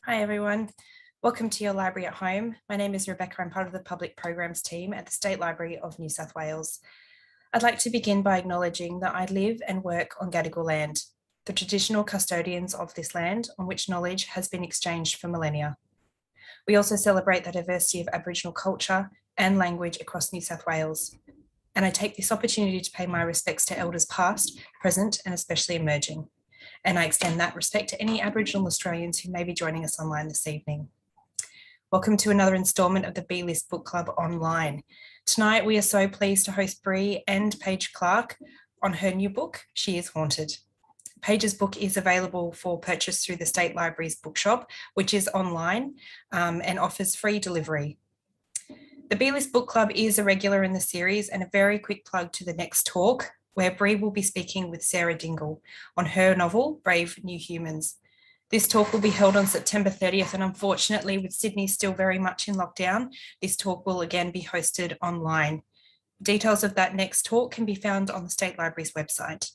Hi everyone, welcome to your library at home. My name is Rebecca. I'm part of the public programs team at the State Library of New South Wales. I'd like to begin by acknowledging that I live and work on Gadigal land, the traditional custodians of this land on which knowledge has been exchanged for millennia. We also celebrate the diversity of Aboriginal culture and language across New South Wales. And I take this opportunity to pay my respects to elders past, present, and especially emerging. And I extend that respect to any Aboriginal Australians who may be joining us online this evening. Welcome to another instalment of the B-List Book Club online. Tonight, we are so pleased to host Bri and Paige Clark on her new book, She is Haunted. Paige's book is available for purchase through the State Library's bookshop, which is online and offers free delivery. The B-List Book Club is a regular in the series, and a very quick plug to the next talk, where Bri will be speaking with Sarah Dingle on her novel, Brave New Humans. This talk will be held on September 30th, and unfortunately, with Sydney still very much in lockdown, this talk will again be hosted online. Details of that next talk can be found on the State Library's website.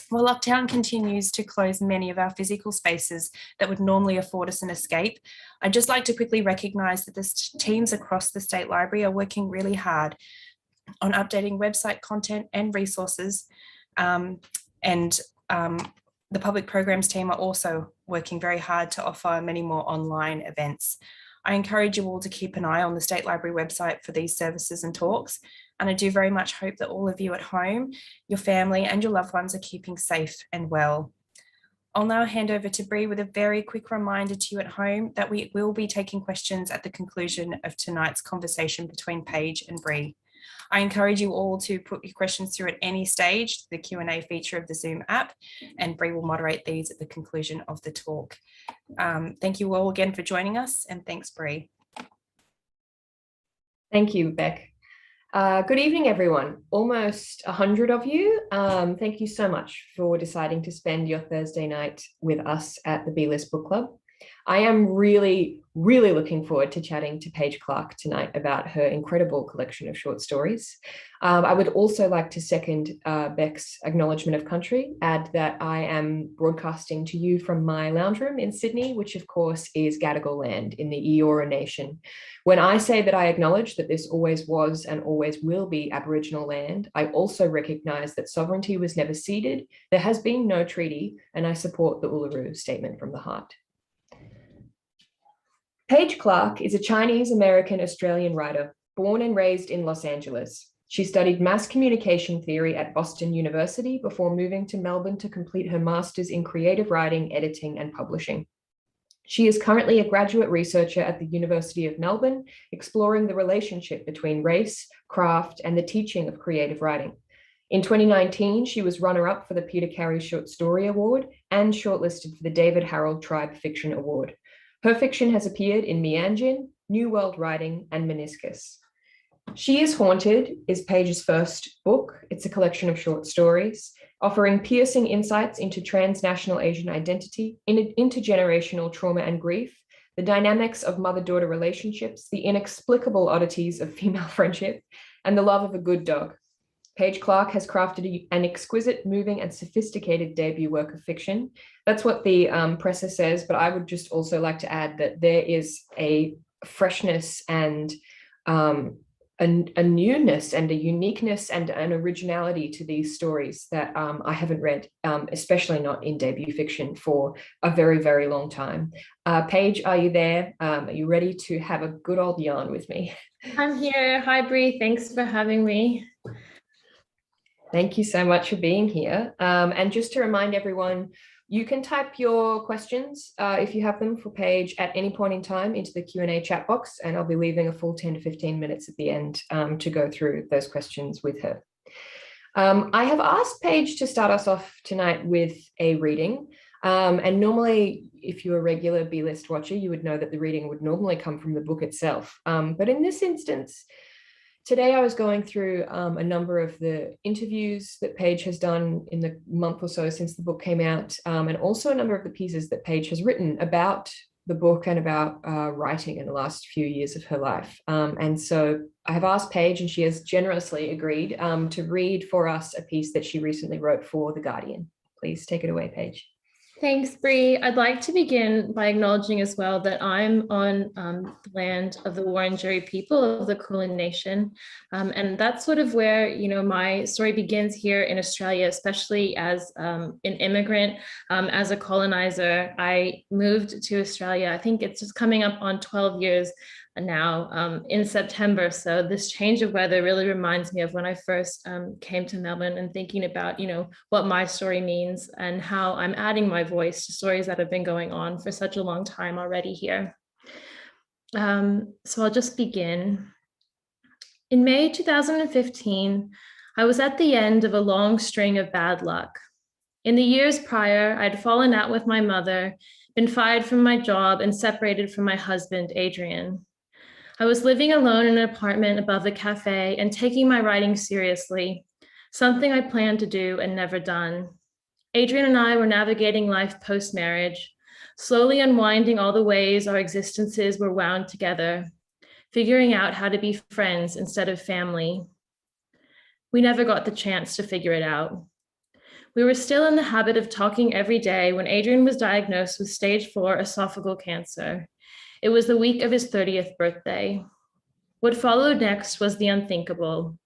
While lockdown continues to close many of our physical spaces that would normally afford us an escape, I'd just like to quickly recognise that the teams across the State Library are working really hard on updating website content and resources, the public programs team are also working very hard to offer many more online events. I encourage you all to keep an eye on the State Library website for these services and talks, and I do very much hope that all of you at home, your family and your loved ones are keeping safe and well. I'll now hand over to Bri with a very quick reminder to you at home that we will be taking questions at the conclusion of tonight's conversation between Paige and Bri. I encourage you all to put your questions through at any stage, the Q&A feature of the Zoom app, and Bri will moderate these at the conclusion of the talk. Thank you all again for joining us, and thanks, Bri. Thank you, Beck. Good evening, everyone. Almost 100 of you. Thank you so much for deciding to spend your Thursday night with us at the B-List Book Club. I am really looking forward to chatting to Paige Clark tonight about her incredible collection of short stories. I would also like to second Beck's acknowledgement of country, add that I am broadcasting to you from my lounge room in Sydney, which of course is Gadigal land in the Eora Nation. When I say that I acknowledge that this always was and always will be Aboriginal land, I also recognise that sovereignty was never ceded, there has been no treaty, and I support the Uluru Statement from the Heart. Paige Clark is a Chinese-American Australian writer born and raised in Los Angeles. She studied mass communication theory at Boston University before moving to Melbourne to complete her master's in creative writing, editing, and publishing. She is currently a graduate researcher at the University of Melbourne, exploring the relationship between race, craft, and the teaching of creative writing. In 2019, she was runner-up for the Peter Carey Short Story Award and shortlisted for the David Harold Tribe Fiction Award. Her fiction has appeared in Mianjin, New World Writing, and Meniscus. She is Haunted is Paige's first book. It's a collection of short stories, offering piercing insights into transnational Asian identity, intergenerational trauma and grief, the dynamics of mother-daughter relationships, the inexplicable oddities of female friendship, and the love of a good dog. Paige Clark has crafted an exquisite, moving, and sophisticated debut work of fiction. That's what the presser says, but I would just also like to add that there is a freshness and a newness and a uniqueness and an originality to these stories that I haven't read, especially not in debut fiction, for a very, very long time. Paige, are you there? Are you ready to have a good old yarn with me? I'm here. Hi, Bri. Thanks for having me. Thank you so much for being here. And just to remind everyone, you can type your questions if you have them for Paige at any point in time into the Q&A chat box, and I'll be leaving a full 10 to 15 minutes at the end to go through those questions with her. I have asked Paige to start us off tonight with a reading. And normally, if you're a regular B-List watcher, you would know that the reading would normally come from the book itself. But in this instance, today I was going through a number of the interviews that Paige has done in the month or so since the book came out, and also a number of the pieces that Paige has written about the book and about writing in the last few years of her life. And so I have asked Paige, and she has generously agreed to read for us a piece that she recently wrote for The Guardian. Please take it away, Paige. Thanks, Bri. I'd like to begin by acknowledging as well that I'm on the land of the Wurundjeri people of the Kulin Nation. And that's sort of where, my story begins here in Australia, especially as an immigrant, as a colonizer. I moved to Australia. I think it's just coming up on 12 years now in September. So this change of weather really reminds me of when I first came to Melbourne, and thinking about, what my story means and how I'm adding my voice to stories that have been going on for such a long time already here. So I'll just begin. In May 2015, I was at the end of a long string of bad luck. In the years prior, I'd fallen out with my mother, been fired from my job, and separated from my husband, Adrian. I was living alone in an apartment above the cafe and taking my writing seriously, something I planned to do and never done. Adrian and I were navigating life post-marriage, slowly unwinding all the ways our existences were wound together, figuring out how to be friends instead of family. We never got the chance to figure it out. We were still in the habit of talking every day when Adrian was diagnosed with stage 4 esophageal cancer. It was the week of his 30th birthday. What followed next was the unthinkable.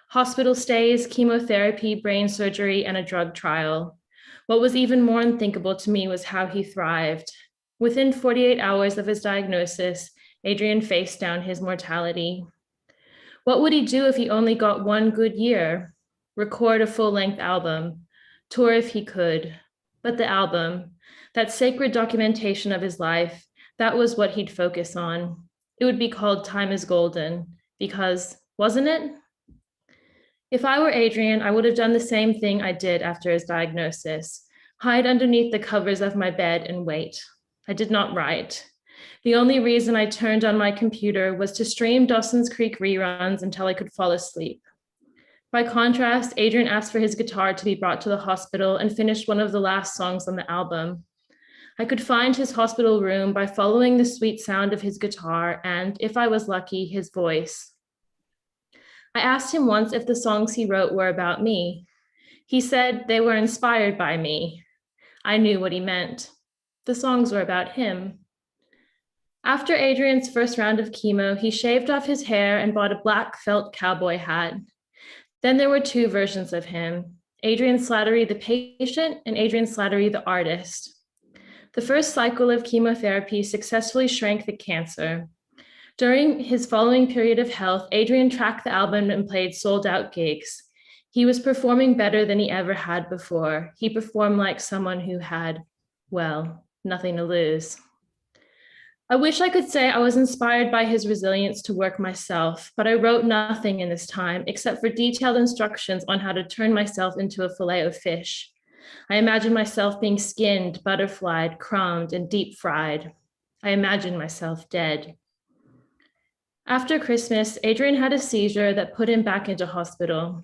Hospital stays, chemotherapy, brain surgery, and a drug trial. What was even more unthinkable to me was how he thrived. Within 48 hours of his diagnosis, Adrian faced down his mortality. What would he do if he only got one good year? Record a full-length album, tour if he could. But the album, that sacred documentation of his life, that was what he'd focus on. It would be called Time is Golden, because, wasn't it? If I were Adrian, I would have done the same thing I did after his diagnosis, hide underneath the covers of my bed and wait. I did not write. The only reason I turned on my computer was to stream Dawson's Creek reruns until I could fall asleep. By contrast, Adrian asked for his guitar to be brought to the hospital and finished one of the last songs on the album. I could find his hospital room by following the sweet sound of his guitar and, if I was lucky, his voice. I asked him once if the songs he wrote were about me. He said they were inspired by me. I knew what he meant. The songs were about him. After Adrian's first round of chemo, he shaved off his hair and bought a black felt cowboy hat. Then there were two versions of him, Adrian Slattery the patient and Adrian Slattery the artist. The first cycle of chemotherapy successfully shrank the cancer. During his following period of health, Adrian tracked the album and played sold-out gigs. He was performing better than he ever had before. He performed like someone who had, well, nothing to lose. I wish I could say I was inspired by his resilience to work myself, but I wrote nothing in this time except for detailed instructions on how to turn myself into a fillet of fish. I imagined myself being skinned, butterflied, crumbed, and deep fried. I imagined myself dead. After Christmas, Adrian had a seizure that put him back into hospital.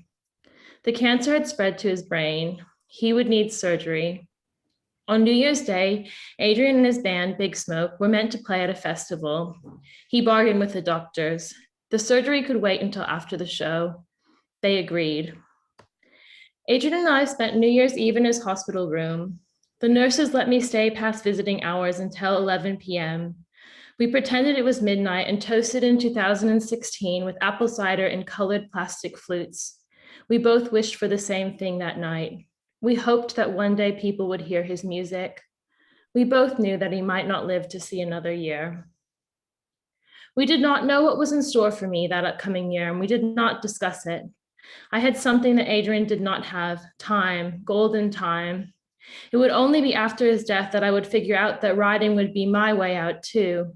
The cancer had spread to his brain. He would need surgery. On New Year's Day, Adrian and his band, Big Smoke, were meant to play at a festival. He bargained with the doctors. The surgery could wait until after the show. They agreed. Adrian and I spent New Year's Eve in his hospital room. The nurses let me stay past visiting hours until 11 p.m. We pretended it was midnight and toasted in 2016 with apple cider and colored plastic flutes. We both wished for the same thing that night. We hoped that one day people would hear his music. We both knew that he might not live to see another year. We did not know what was in store for me that upcoming year, and we did not discuss it. I had something that Adrian did not have, time, golden time. It would only be after his death that I would figure out that writing would be my way out too.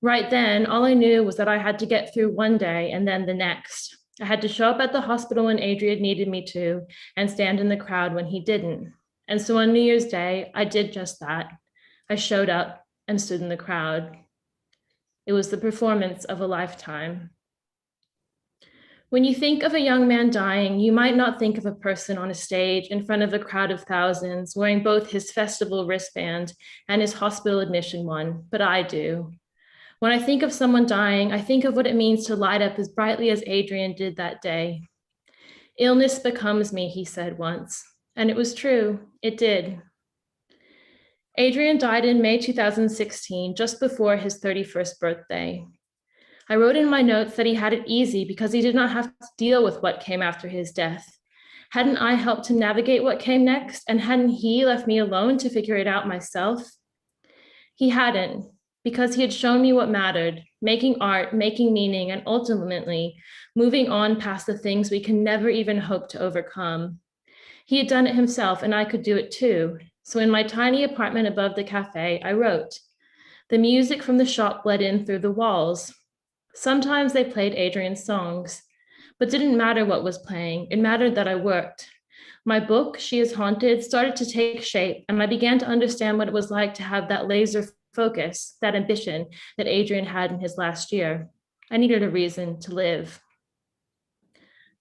Right then, all I knew was that I had to get through one day and then the next. I had to show up at the hospital when Adrian needed me to and stand in the crowd when he didn't. And so on New Year's Day, I did just that. I showed up and stood in the crowd. It was the performance of a lifetime. When you think of a young man dying, you might not think of a person on a stage in front of a crowd of thousands wearing both his festival wristband and his hospital admission one, but I do. When I think of someone dying, I think of what it means to light up as brightly as Adrian did that day. Illness becomes me, he said once, and it was true, it did. Adrian died in May 2016, just before his 31st birthday. I wrote in my notes that he had it easy because he did not have to deal with what came after his death. Hadn't I helped to navigate what came next, and hadn't he left me alone to figure it out myself? He hadn't, because he had shown me what mattered, making art, making meaning, and ultimately moving on past the things we can never even hope to overcome. He had done it himself, and I could do it too. So in my tiny apartment above the cafe, I wrote. The music from the shop bled in through the walls. Sometimes they played Adrian's songs, but didn't matter what was playing. It mattered that I worked. My book, She is Haunted, started to take shape, and I began to understand what it was like to have that laser focus, that ambition that Adrian had in his last year. I needed a reason to live.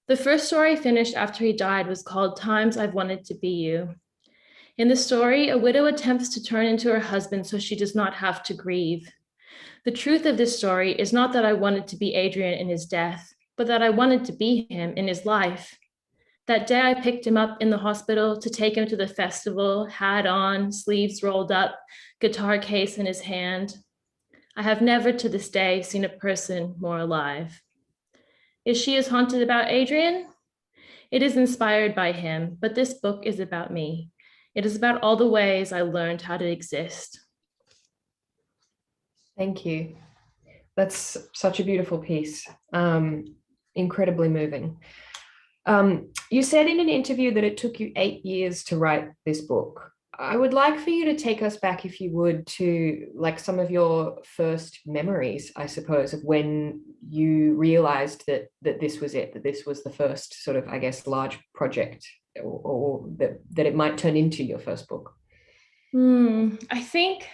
The first story I finished after he died was called Times I've Wanted to Be You. In the story, a widow attempts to turn into her husband so she does not have to grieve. The truth of this story is not that I wanted to be Adrian in his death, but that I wanted to be him in his life. That day I picked him up in the hospital to take him to the festival, hat on, sleeves rolled up, guitar case in his hand. I have never to this day seen a person more alive. Is She is Haunted about Adrian? It is inspired by him, but this book is about me. It is about all the ways I learned how to exist. Thank you. That's such a beautiful piece. Incredibly moving. You said in an interview that it took you 8 years to write this book. I would like for you to take us back, if you would, to like some of your first memories, I suppose, of when you realized that this was it, that this was the first sort of, I guess, large project, or that it might turn into your first book. I think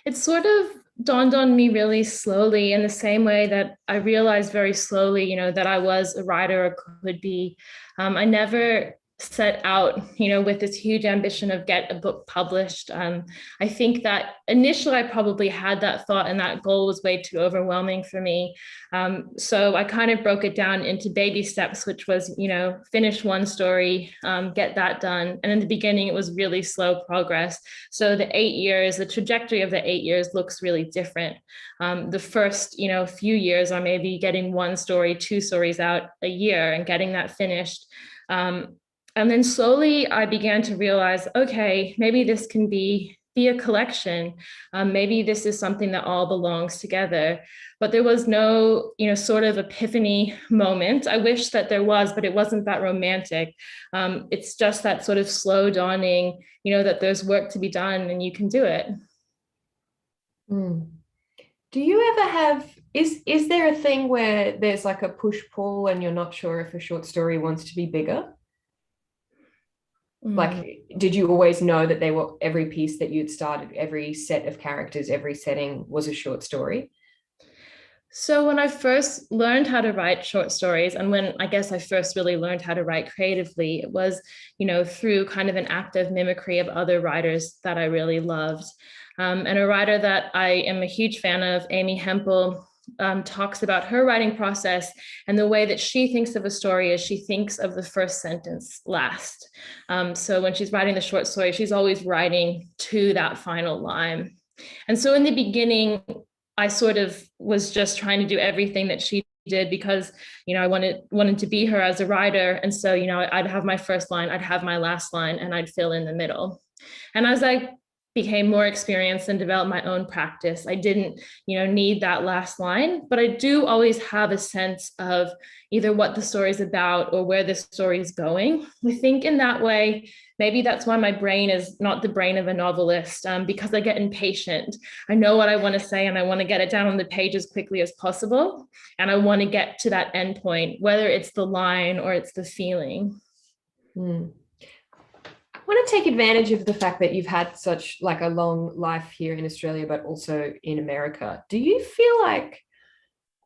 it sort of dawned on me really slowly, in the same way that I realized very slowly, that I was a writer or could be. I never set out, with this huge ambition of get a book published. I think that initially I probably had that thought, and that goal was way too overwhelming for me. So I kind of broke it down into baby steps, which was, finish one story, get that done. And in the beginning, it was really slow progress. So the 8 years, the trajectory of the 8 years looks really different. The first, few years are maybe getting one story, two stories out a year and getting that finished. And then slowly I began to realize, okay, maybe this can be a collection. Maybe this is something that all belongs together. But there was no, sort of epiphany moment. I wish that there was, but it wasn't that romantic. It's just that sort of slow dawning, that there's work to be done and you can do it. Do you ever have, is there a thing where there's like a push-pull and you're not sure if a short story wants to be bigger? Like, did you always know that they were, every piece that you'd started, every set of characters, every setting was a short story? So when I first learned how to write short stories, and when I guess I first really learned how to write creatively, it was, through kind of an active mimicry of other writers that I really loved. And a writer that I am a huge fan of, Amy Hempel, talks about her writing process, and the way that she thinks of a story is she thinks of the first sentence last. So when she's writing the short story, she's always writing to that final line. And so in the beginning, I sort of was just trying to do everything that she did because, I wanted to be her as a writer. And so, I'd have my first line, I'd have my last line, and I'd fill in the middle. And as I became more experienced and developed my own practice, I didn't, need that last line, but I do always have a sense of either what the story is about or where the story is going. I think in that way, maybe that's why my brain is not the brain of a novelist, because I get impatient. I know what I want to say and I want to get it down on the page as quickly as possible. And I want to get to that end point, whether it's the line or it's the feeling. I want to take advantage of the fact that you've had such like a long life here in Australia, but also in America. Do you feel like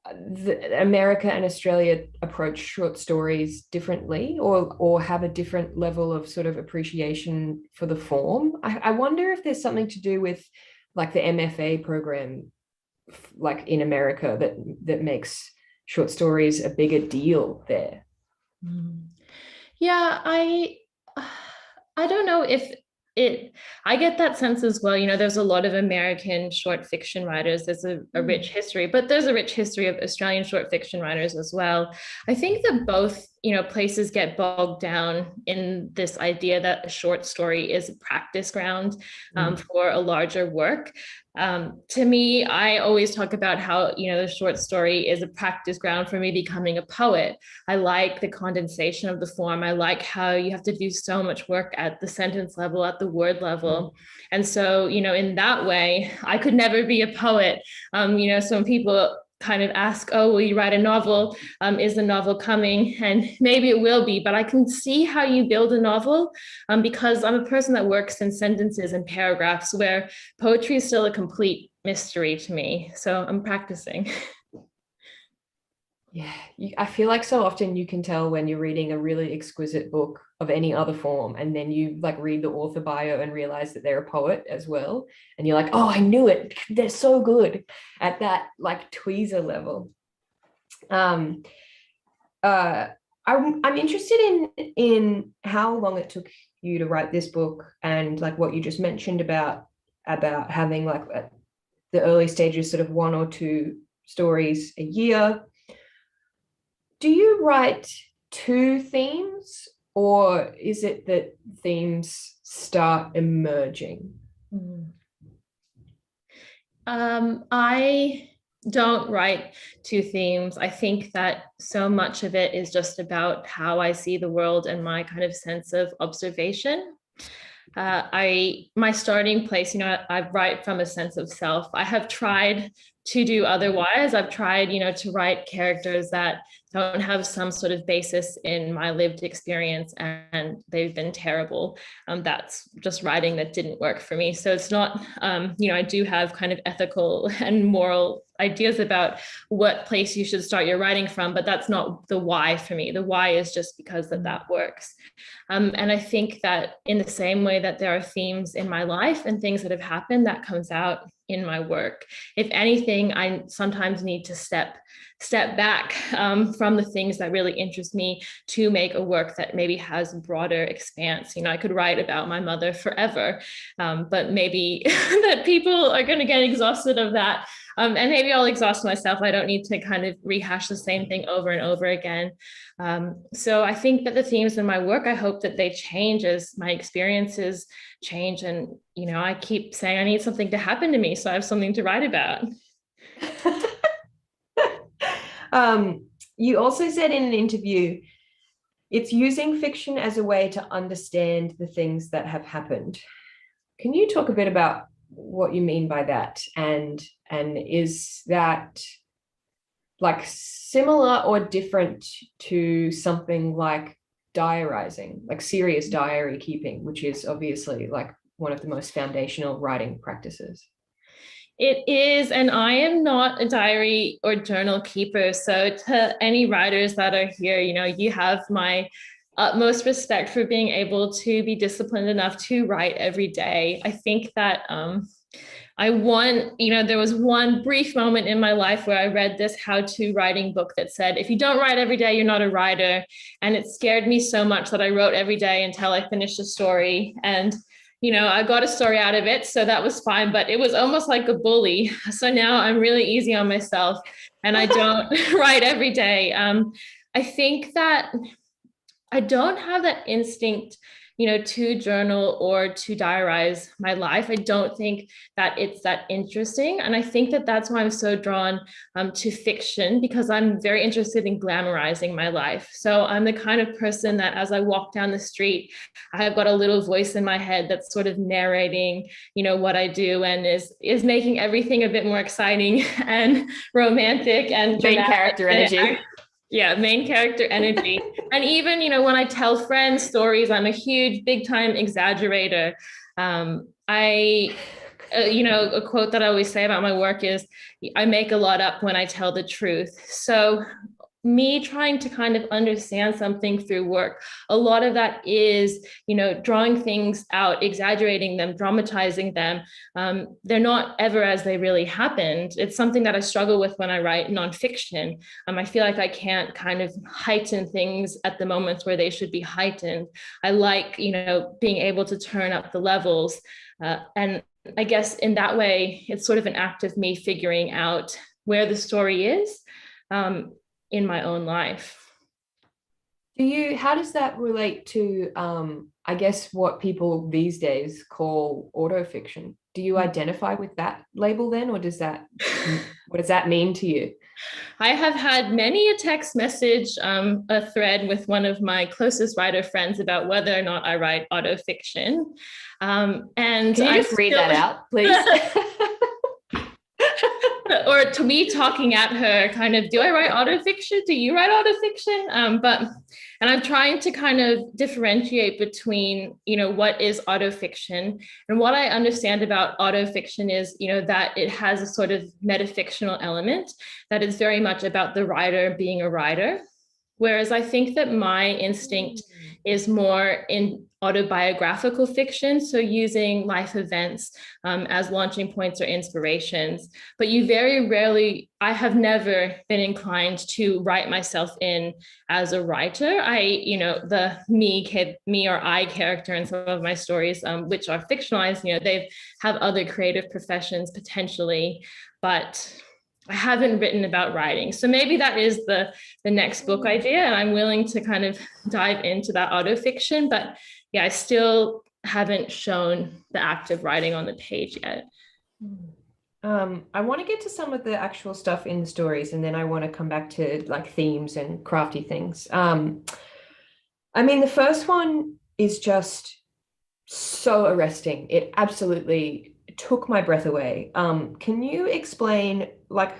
America and Australia approach short stories differently, or have a different level of sort of appreciation for the form? I wonder if there's something to do with like the MFA program, like in America, that makes short stories a bigger deal there. Yeah, I don't know if I get that sense as well. There's a lot of American short fiction writers. There's a rich history, but there's a rich history of Australian short fiction writers as well. I think that both, places get bogged down in this idea that a short story is a practice ground for a larger work. To me, I always talk about how, the short story is a practice ground for me becoming a poet. I like the condensation of the form. I like how you have to do so much work at the sentence level, at the word level. And so, in that way, I could never be a poet. Some people kind of ask, oh, will you write a novel? Is the novel coming? And maybe it will be, but I can see how you build a novel because I'm a person that works in sentences and paragraphs, where poetry is still a complete mystery to me. So I'm practicing. Yeah, I feel like so often you can tell when you're reading a really exquisite book of any other form, and then you like read the author bio and realize that they're a poet as well. And you're like, oh, I knew it. They're so good at that like tweezer level. I'm interested in how long it took you to write this book, and like what you just mentioned about having like the early stages, sort of 1 or 2 stories a year. Do you write 2 themes, or is it that themes start emerging? I don't write 2 themes. I think that so much of it is just about how I see the world and my kind of sense of observation. My starting place, I write from a sense of self. I have tried to do otherwise. I've tried, to write characters that don't have some sort of basis in my lived experience, and they've been terrible. That's just writing that didn't work for me. So it's not, I do have kind of ethical and moral ideas about what place you should start your writing from, but that's not the why for me. The why is just because that works. And I think that in the same way that there are themes in my life and things that have happened, that comes out in my work. If anything, I sometimes need to step back from the things that really interest me to make a work that maybe has a broader expanse. I could write about my mother forever, but maybe that people are going to get exhausted of that. And maybe I'll exhaust myself. I don't need to kind of rehash the same thing over and over again. So I think that the themes in my work, I hope that they change as my experiences change. And, I keep saying I need something to happen to me, so I have something to write about. You also said in an interview, it's using fiction as a way to understand the things that have happened. Can you talk a bit about what you mean by that? And is that like similar or different to something like diarizing, like serious diary keeping, which is obviously like one of the most foundational writing practices? It is, and I am not a diary or journal keeper. So to any writers that are here, you have my utmost respect for being able to be disciplined enough to write every day. I think that there was one brief moment in my life where I read this how-to writing book that said, if you don't write every day, you're not a writer. And it scared me so much that I wrote every day until I finished a story. And I got a story out of it, so that was fine, but it was almost like a bully. So now I'm really easy on myself and I don't write every day. I think that I don't have that instinct, to journal or to diarize my life. I don't think that it's that interesting. And I think that that's why I'm so drawn to fiction, because I'm very interested in glamorizing my life. So I'm the kind of person that as I walk down the street, I've got a little voice in my head that's sort of narrating, what I do, and is making everything a bit more exciting and romantic and main character energy. Yeah, main character energy. And even, when I tell friends stories, I'm a huge, big time exaggerator. A quote that I always say about my work is, I make a lot up when I tell the truth. So me trying to kind of understand something through work. A lot of that is, drawing things out, exaggerating them, dramatizing them. They're not ever as they really happened. It's something that I struggle with when I write nonfiction. I feel like I can't kind of heighten things at the moments where they should be heightened. I like, being able to turn up the levels. And I guess in that way, it's sort of an act of me figuring out where the story is in my own life. How does that relate to, I guess, what people these days call autofiction? Do you identify with that label then, or what does that mean to you? I have had many a text message, a thread with one of my closest writer friends about whether or not I write autofiction. And can you just read that out, please? Or to me talking at her, kind of, do I write autofiction? Do you write autofiction? And I'm trying to kind of differentiate between, what is autofiction, and what I understand about autofiction is, that it has a sort of metafictional element that is very much about the writer being a writer. Whereas I think that my instinct is more in autobiographical fiction, so using life events as launching points or inspirations. But you very rarely, I have never been inclined to write myself in as a writer. The me or I character in some of my stories, which are fictionalized, they have other creative professions potentially, but I haven't written about writing. So maybe that is the next book idea, and I'm willing to kind of dive into that autofiction. But yeah, I still haven't shown the act of writing on the page yet. I want to get to some of the actual stuff in the stories, and then I want to come back to like themes and crafty things. The first one is just so arresting. It absolutely took my breath away. Can you explain,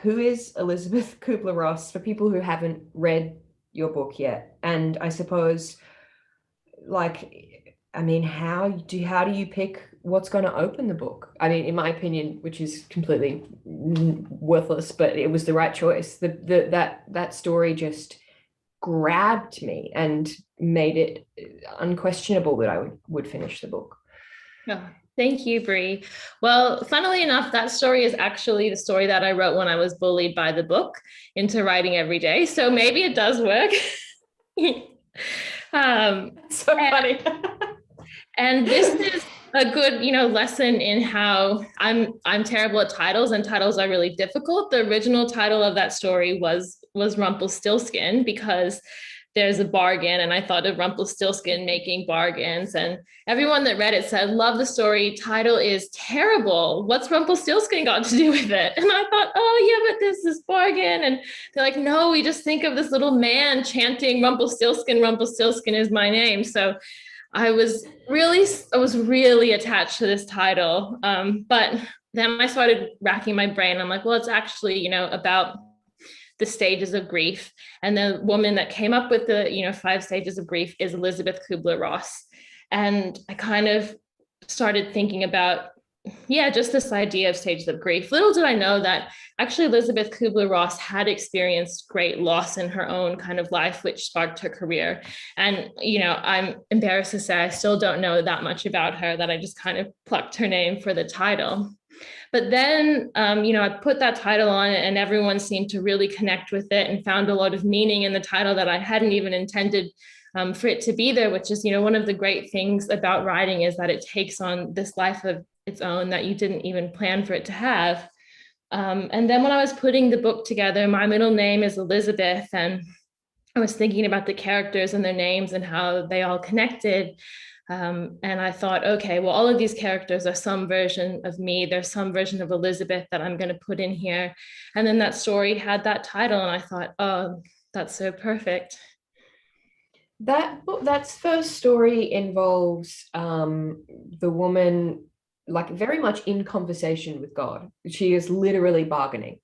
who is Elizabeth Kubler-Ross for people who haven't read your book yet? And I suppose, how do you pick what's going to open the book? In my opinion, which is completely worthless, but it was the right choice. That story just grabbed me and made it unquestionable that I would finish the book. Yeah. Thank you, Bri. Well, funnily enough, that story is actually the story that I wrote when I was bullied by the book into writing every day. So maybe it does work. So funny. And this is a good, lesson in how I'm terrible at titles, and titles are really difficult. The original title of that story was Rumpelstiltskin, because there's a bargain, and I thought of Rumpelstiltskin making bargains, and everyone that read it said, love the story, title is terrible, what's Rumpelstiltskin got to do with it? And I thought, oh yeah, but this is bargain. And they're like, no, we just think of this little man chanting Rumpelstiltskin, Rumpelstiltskin is my name. So I was really attached to this title, but then I started racking my brain. I'm like, well, it's actually, about the stages of grief. And the woman that came up with the, 5 stages of grief is Elizabeth Kubler-Ross. And I kind of started thinking about, just this idea of stages of grief. Little did I know that actually Elizabeth Kubler-Ross had experienced great loss in her own kind of life, which sparked her career. And, I'm embarrassed to say I still don't know that much about her, that I just kind of plucked her name for the title. But then, I put that title on, and everyone seemed to really connect with it and found a lot of meaning in the title that I hadn't even intended for it to be there, which is, one of the great things about writing is that it takes on this life of its own that you didn't even plan for it to have. And then when I was putting the book together, my middle name is Elizabeth, and I was thinking about the characters and their names and how they all connected. And I thought, okay, well, all of these characters are some version of me. There's some version of Elizabeth that I'm going to put in here. And then that story had that title, and I thought, oh, that's so perfect. That first story involves the woman very much in conversation with God. She is literally bargaining.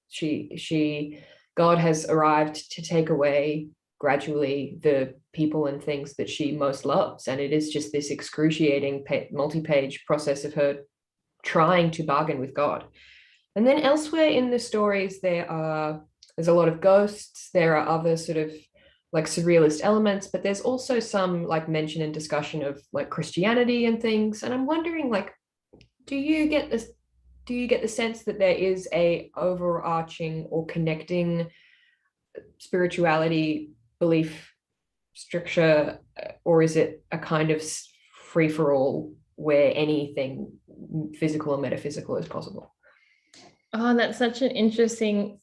God has arrived to take away gradually the people and things that she most loves. And it is just this excruciating multi-page process of her trying to bargain with God. And then elsewhere in the stories, there are there's a lot of ghosts. There are other sort of like surrealist elements, but there's also some like mention and discussion of like Christianity and things. And I'm wondering, like, do you get the sense that there is a overarching or connecting spirituality belief structure, or is it a kind of free-for-all where anything physical or metaphysical is possible? Oh, that's such an interesting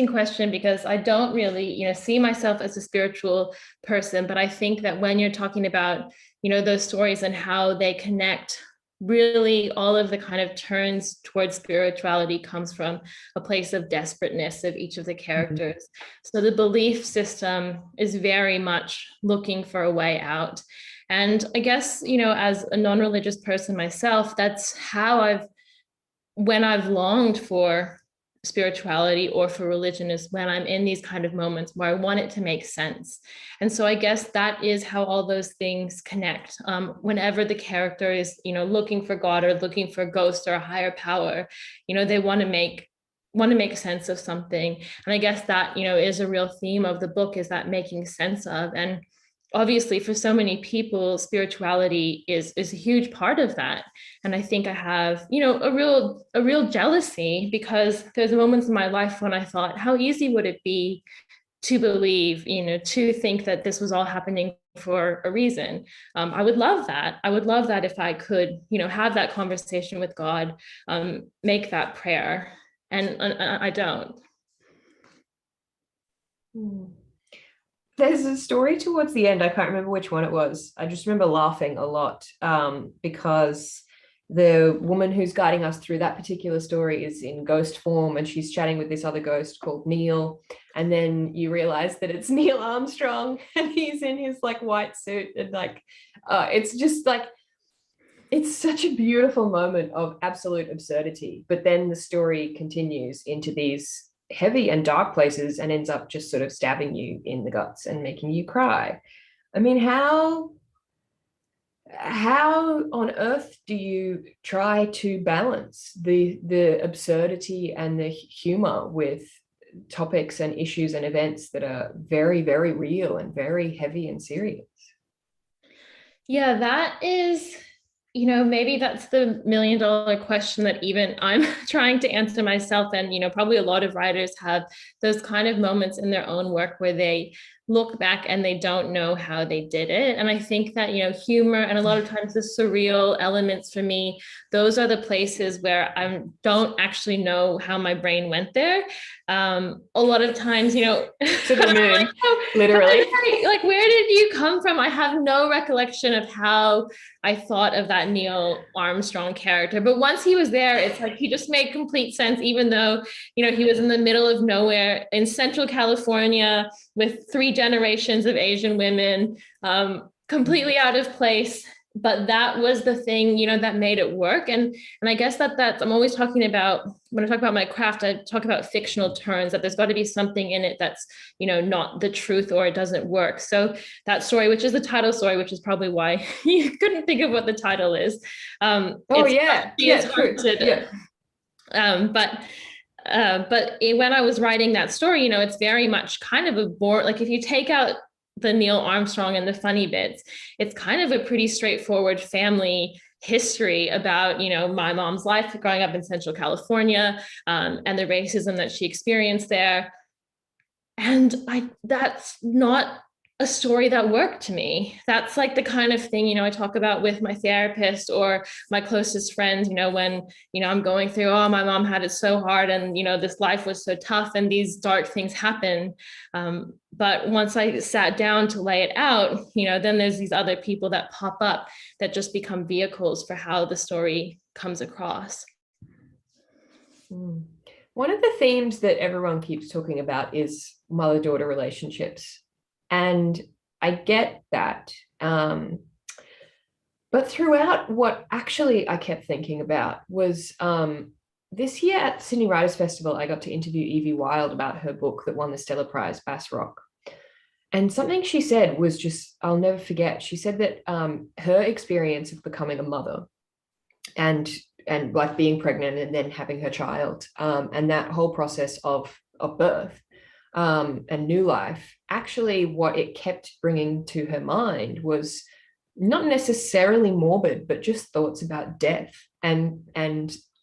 question, because I don't really, see myself as a spiritual person, but I think that when you're talking about, those stories and how they connect, really all of the kind of turns towards spirituality comes from a place of desperateness of each of the characters. Mm-hmm. So the belief system is very much looking for a way out. And I guess, as a non-religious person myself, that's how when I've longed for spirituality or for religion, is when I'm in these kind of moments where I want it to make sense. And so I guess that is how all those things connect. Whenever the character is, looking for God or looking for a ghost or a higher power, they want to make sense of something. And I guess that, is a real theme of the book, is that making sense of. And obviously for so many people, spirituality is a huge part of that. And I think I have, a real jealousy, because there's moments in my life when I thought, how easy would it be to believe, to think that this was all happening for a reason. I would love that. I would love that if I could, have that conversation with God, make that prayer. And I don't. There's a story towards the end. I can't remember which one it was. I just remember laughing a lot because the woman who's guiding us through that particular story is in ghost form, and she's chatting with this other ghost called Neil. And then you realize that it's Neil Armstrong, and he's in his like white suit, and like it's just like, it's such a beautiful moment of absolute absurdity. But then the story continues into these heavy and dark places and ends up just sort of stabbing you in the guts and making you cry. I mean, how on earth do you try to balance the absurdity and the humor with topics and issues and events that are very, very real and very heavy and serious? Yeah, that is, maybe that's the $1 million question that even I'm trying to answer myself. And, probably a lot of writers have those kind of moments in their own work where they look back and they don't know how they did it. And I think that, humor and a lot of times the surreal elements for me, those are the places where I don't actually know how my brain went there. A lot of times, to the moon, literally. Like, where did you come from? I have no recollection of how I thought of that Neil Armstrong character. But once he was there, it's like he just made complete sense, even though, he was in the middle of nowhere in Central California with 3 generations of Asian women, completely out of place. But that was the thing, that made it work. And I guess that's, I'm always talking about, when I talk about my craft, I talk about fictional turns, that there's got to be something in it that's, not the truth, or it doesn't work. So that story, which is the title story, which is probably why you couldn't think of what the title is. But when I was writing that story, it's very much kind of a like, if you take out the Neil Armstrong and the funny bits, it's kind of a pretty straightforward family history about, my mom's life growing up in Central California, and the racism that she experienced there. And that's not a story that worked to me. That's like the kind of thing, I talk about with my therapist or my closest friends, when, I'm going through, oh, my mom had it so hard, and, this life was so tough and these dark things happen. But once I sat down to lay it out, then there's these other people that pop up that just become vehicles for how the story comes across. One of the themes that everyone keeps talking about is mother-daughter relationships. And I get that. But throughout, what actually I kept thinking about was this year at Sydney Writers' Festival, I got to interview Evie Wild about her book that won the Stella Prize, Bass Rock. And something she said was just, I'll never forget. She said that her experience of becoming a mother and like being pregnant and then having her child, and that whole process of birth and new life, actually what it kept bringing to her mind was not necessarily morbid, but just thoughts about death, and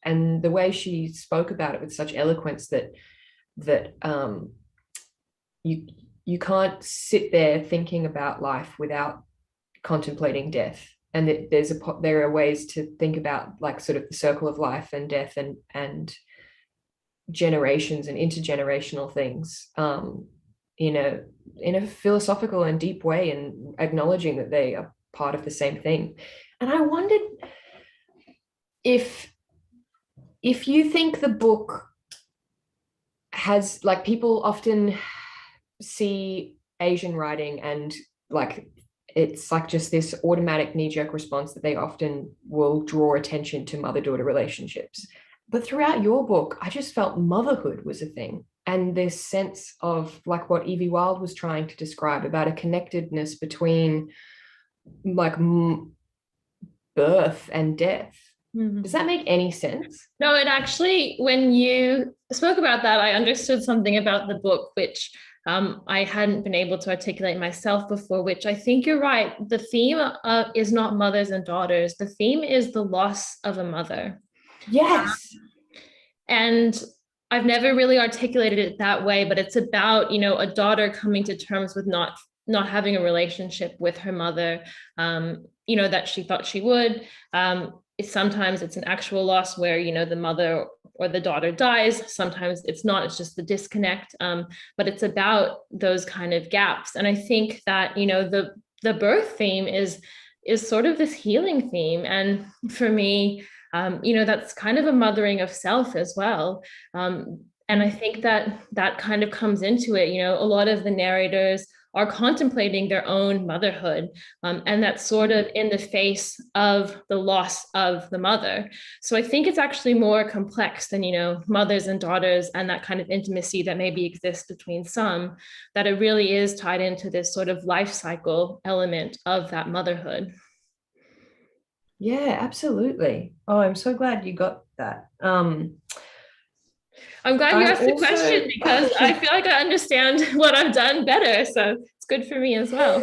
the way she spoke about it with such eloquence that you can't sit there thinking about life without contemplating death, and that there are ways to think about like sort of the circle of life and death and generations and intergenerational things in a philosophical and deep way, and acknowledging that they are part of the same thing. And I wondered if you think the book has, like, people often see Asian writing and like it's like just this automatic knee-jerk response that they often will draw attention to mother-daughter relationships. But throughout your book, I just felt motherhood was a thing. And this sense of like what Evie Wilde was trying to describe about a connectedness between like birth and death. Mm-hmm. Does that make any sense? No, it actually, when you spoke about that, I understood something about the book, which I hadn't been able to articulate myself before, which I think you're right. The theme is not mothers and daughters. The theme is the loss of a mother. Yes. And I've never really articulated it that way, but it's about, a daughter coming to terms with not having a relationship with her mother, that she thought she would. Sometimes it's an actual loss where, the mother or the daughter dies. Sometimes it's not, it's just the disconnect. But it's about those kind of gaps. And I think that, the birth theme is sort of this healing theme. And for me, that's kind of a mothering of self as well. And I think that kind of comes into it. A lot of the narrators are contemplating their own motherhood, and that's sort of in the face of the loss of the mother. So I think it's actually more complex than, mothers and daughters and that kind of intimacy that maybe exists between some, that it really is tied into this sort of life cycle element of that motherhood. Yeah, absolutely. Oh, I'm so glad you got that. I'm glad you asked the question, because I feel like I understand what I've done better. So it's good for me as well.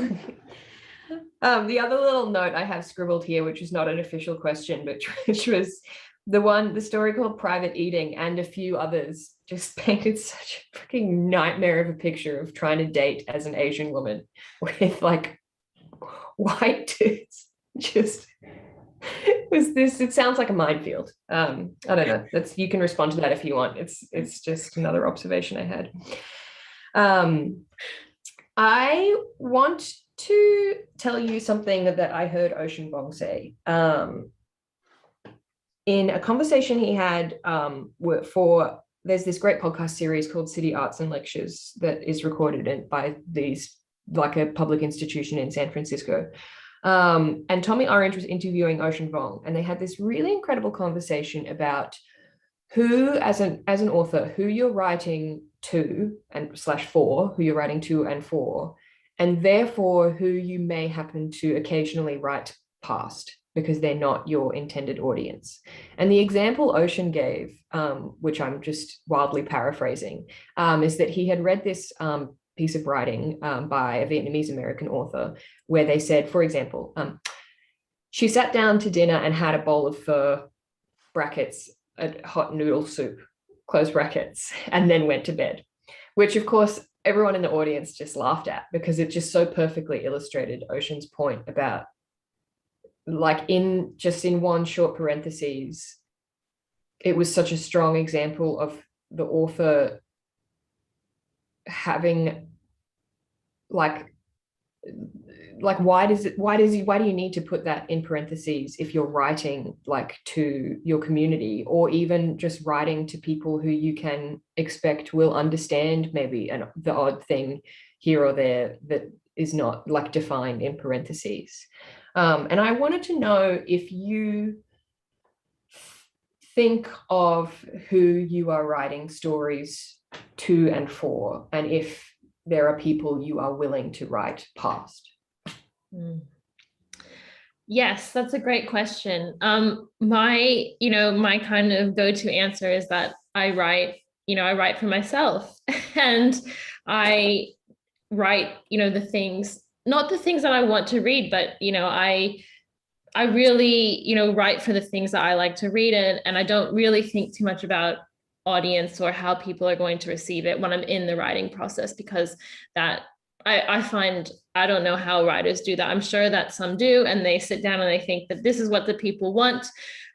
The other little note I have scribbled here, which is not an official question, but which was the story called Private Eating, and a few others just painted such a freaking nightmare of a picture of trying to date as an Asian woman with like white dudes. Just it sounds like a minefield. I don't know, you can respond to that if you want. It's just another observation I had. I want to tell you something that I heard Ocean Vuong say in a conversation he had there's this great podcast series called City Arts and Lectures that is recorded by these, like a public institution in San Francisco. And Tommy Orange was interviewing Ocean Vuong, and they had this really incredible conversation about who, as an author, who you're writing to and /for, who you're writing to and for, and therefore who you may happen to occasionally write past because they're not your intended audience. And the example Ocean gave, which I'm just wildly paraphrasing, is that he had read this piece of writing by a Vietnamese American author, where they said, for example, she sat down to dinner and had a bowl of pho, brackets, a hot noodle soup, close brackets, and then went to bed, which of course everyone in the audience just laughed at, because it just so perfectly illustrated Ocean's point about, like, in one short parentheses, it was such a strong example of the author having like why do you need to put that in parentheses if you're writing like to your community, or even just writing to people who you can expect will understand maybe the odd thing here or there that is not like defined in parentheses. And I wanted to know if you think of who you are writing stories to and for, and if there are people you are willing to write past. Yes, that's a great question. My kind of go-to answer is that I write I write for myself and I write, the things, not the things that I want to read, but, I really, write for the things that I like to read, and I don't really think too much about audience or how people are going to receive it when I'm in the writing process, because that I find, I don't know how writers do that. I'm sure that some do, and they sit down and they think that this is what the people want.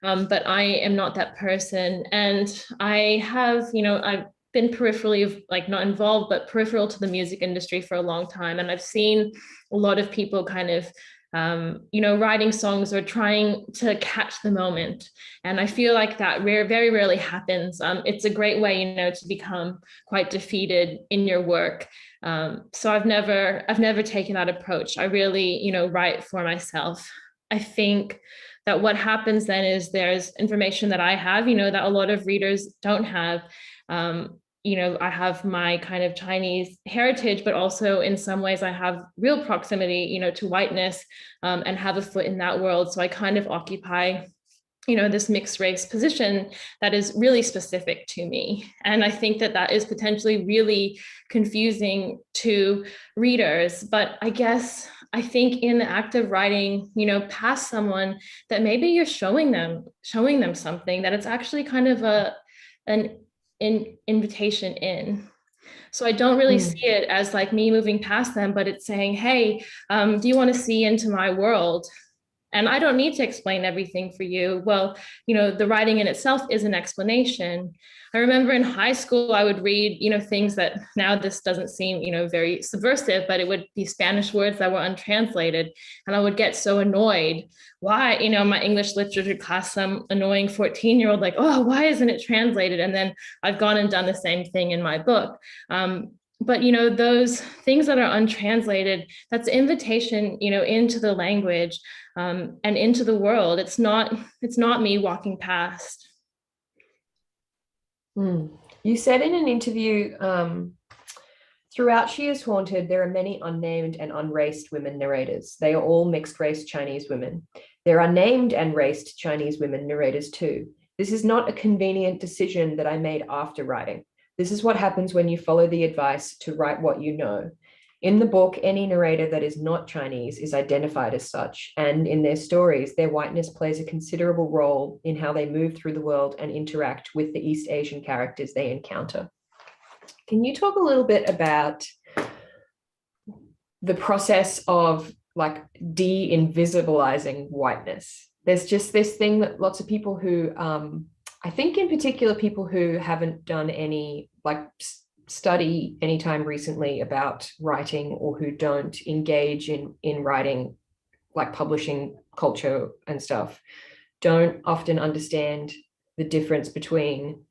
But I am not that person. And I have, I've been peripherally, like not involved, but peripheral to the music industry for a long time. And I've seen a lot of people kind of writing songs or trying to catch the moment. And I feel like that very rarely happens. It's a great way, to become quite defeated in your work. So I've never taken that approach. I really, write for myself. I think that what happens then is there's information that I have, that a lot of readers don't have. I have my kind of Chinese heritage, but also in some ways I have real proximity, to whiteness, and have a foot in that world. So I kind of occupy, this mixed race position that is really specific to me. And I think that that is potentially really confusing to readers. But I think in the act of writing, past someone, that maybe you're showing them something, that it's actually kind of an invitation in. So I don't really see it as like me moving past them, but it's saying, hey, do you want to see into my world? And I don't need to explain everything for you. Well, the writing in itself is an explanation. I remember in high school, I would read, things that now this doesn't seem, very subversive, but it would be Spanish words that were untranslated. And I would get so annoyed. Why, my English literature class, some annoying 14-year-old, like, oh, why isn't it translated? And then I've gone and done the same thing in my book. But, those things that are untranslated, that's invitation, into the language, and into the world. It's not me walking past. You said in an interview, throughout She Is Haunted, there are many unnamed and unraced women narrators. They are all mixed race Chinese women. There are named and raced Chinese women narrators too. This is not a convenient decision that I made after writing. This is what happens when you follow the advice to write what you know. In the book, any narrator that is not Chinese is identified as such, and in their stories, their whiteness plays a considerable role in how they move through the world and interact with the East Asian characters they encounter. Can you talk a little bit about the process of like de-invisibilizing whiteness? There's just this thing that lots of people who, I think in particular people who haven't done any like study anytime recently about writing, or who don't engage in writing, like publishing culture and stuff, don't often understand the difference between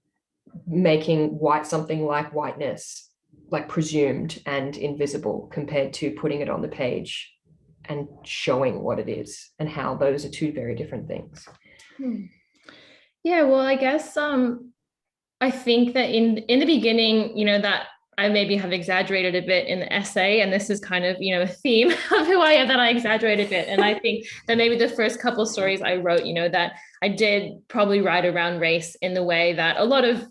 making something like whiteness like presumed and invisible, compared to putting it on the page and showing what it is, and how those are two very different things. Yeah, well, I guess I think that in the beginning, that I maybe have exaggerated a bit in the essay, and this is kind of, a theme of who I am, that I exaggerate a bit. And I think that maybe the first couple stories I wrote, that I did probably write around race in the way that a lot of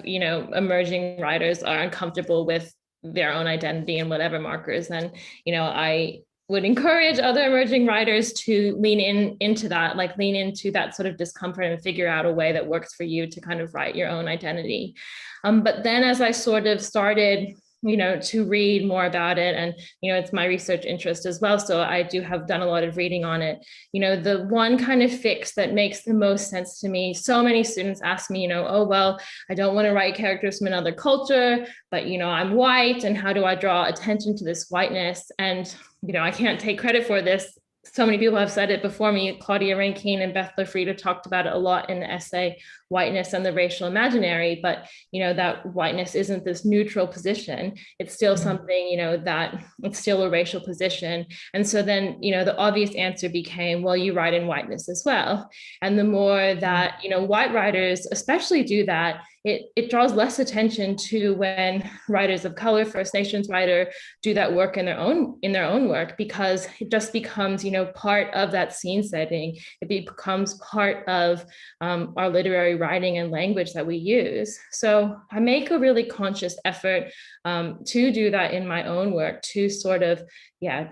emerging writers are uncomfortable with their own identity and whatever markers. And, I would encourage other emerging writers to lean into that sort of discomfort and figure out a way that works for you to kind of write your own identity. But then as I sort of started, to read more about it, and, it's my research interest as well, so I have done a lot of reading on it. The one kind of fix that makes the most sense to me, so many students ask me, oh, well, I don't want to write characters from another culture, but, I'm white, and how do I draw attention to this whiteness? And, I can't take credit for this. So many people have said it before me. Claudia Rankine and Beth Lafrida talked about it a lot in the essay, Whiteness and the Racial Imaginary. But, that whiteness isn't this neutral position. It's still something, that it's still a racial position. And so then, the obvious answer became, well, you write in whiteness as well. And the more that, white writers especially do that, it draws less attention to when writers of color, First Nations writer, do that work in their own work, because it just becomes, part of that scene setting. It becomes part of our literary writing and language that we use. So I make a really conscious effort to do that in my own work, to sort of,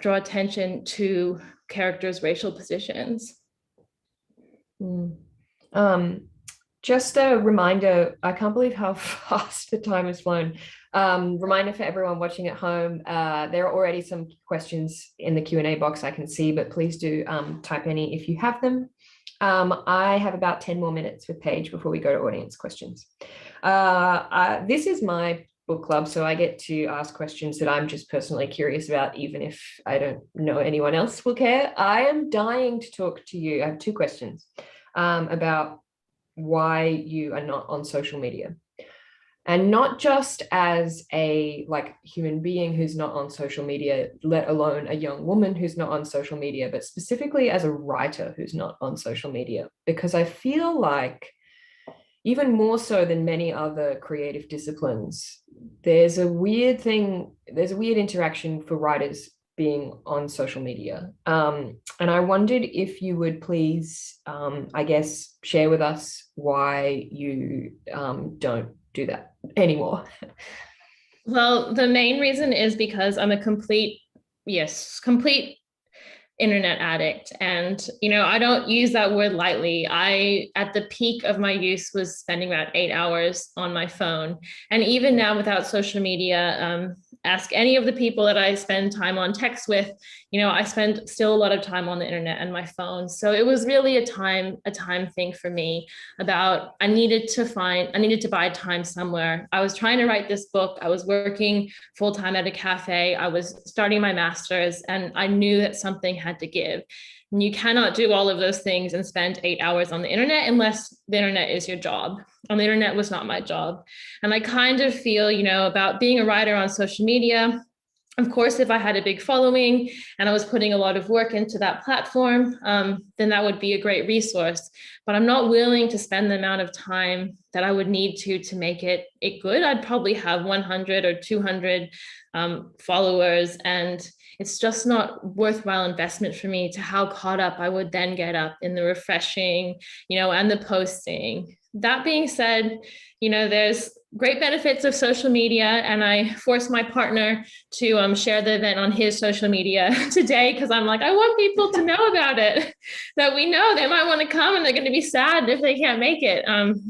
draw attention to characters' racial positions. Just a reminder, I can't believe how fast the time has flown. Reminder for everyone watching at home, there are already some questions in the Q&A box I can see, but please do type any if you have them. I have about 10 more minutes with Paige before we go to audience questions. This is my book club, so I get to ask questions that I'm just personally curious about, even if I don't know anyone else will care. I am dying to talk to you. I have two questions about why you are not on social media, and not just as a human being who's not on social media, let alone a young woman who's not on social media, but specifically as a writer who's not on social media, because I feel like even more so than many other creative disciplines, there's a weird interaction for writers being on social media. And I wondered if you would please, share with us why you don't do that anymore. Well, the main reason is because I'm a complete internet addict. And, I don't use that word lightly. At the peak of my use, was spending about 8 hours on my phone. And even now, without social media, ask any of the people that I spend time on text with, I spend still a lot of time on the internet and my phone. So it was really a time thing for me about, I needed to buy time somewhere. I was trying to write this book. I was working full-time at a cafe. I was starting my master's, and I knew that something had to give. And you cannot do all of those things and spend 8 hours on the internet unless the internet is your job. And the internet was not my job. And I kind of feel, about being a writer on social media. Of course, if I had a big following and I was putting a lot of work into that platform, then that would be a great resource. But I'm not willing to spend the amount of time that I would need to make it good. I'd probably have 100 or 200 followers, and it's just not worthwhile investment for me to how caught up I would then get up in the refreshing, and the posting. That being said, there's great benefits of social media, and I forced my partner to share the event on his social media today, because I'm like, I want people to know about it, that we know they might want to come and they're going to be sad if they can't make it.